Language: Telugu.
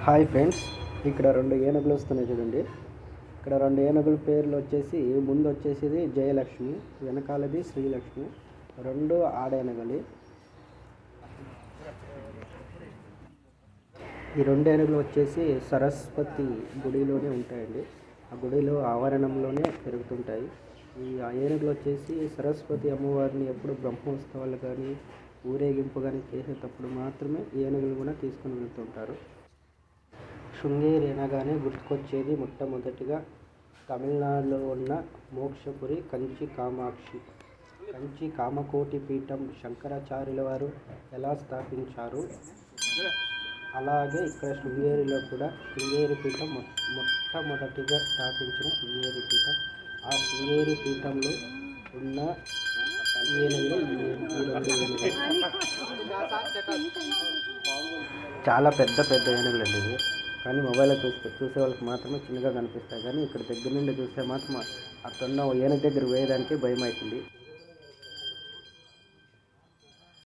హాయ్ ఫ్రెండ్స్, ఇక్కడ 2 ఏనుగులు వస్తున్నాయి చూడండి. ఇక్కడ 2 ఏనుగుల పేర్లు వచ్చేసి ముందు వచ్చేసి జయలక్ష్మి, వెనకాలది శ్రీలక్ష్మి. 2 ఆడేనుగులు. ఈ 2 ఏనుగులు వచ్చేసి సరస్వతి గుడిలోనే ఉంటాయండి. ఆ గుడిలో ఆవరణంలోనే పెరుగుతుంటాయి. ఆ ఏనుగులు వచ్చేసి సరస్వతి అమ్మవారిని ఎప్పుడు బ్రహ్మోత్సవాలు కానీ ఊరేగింపు కానీ చేసేటప్పుడు మాత్రమే ఏనుగులు కూడా తీసుకుని వెళ్తుంటారు. శృంగేరి అనగానే గుర్తుకొచ్చేది మొట్టమొదటిగా తమిళనాడులో ఉన్న మోక్షపురి కంచి కామాక్షి. కంచి కామకోటి పీఠం శంకరాచార్యుల వారు ఎలా స్థాపించారు, అలాగే ఇక్కడ శృంగేరిలో కూడా శృంగేరి పీఠం మొట్టమొదటిగా స్థాపించిన శృంగేరి పీఠం. ఆ శృంగేరి పీఠంలో ఉన్న ఏనుగులు ఈ 2 ఏనుగులు. చాలా పెద్ద పెద్ద ఏనుగులు అండి ఇవి. కానీ మొబైల్లో చూసే వాళ్ళకి మాత్రమే చిన్నగా కనిపిస్తాయి. కానీ ఇక్కడ దగ్గర నుండి చూస్తే మాత్రం అక్కడ ఉన్న ఏనుగు దగ్గర వేయడానికి భయం అవుతుంది.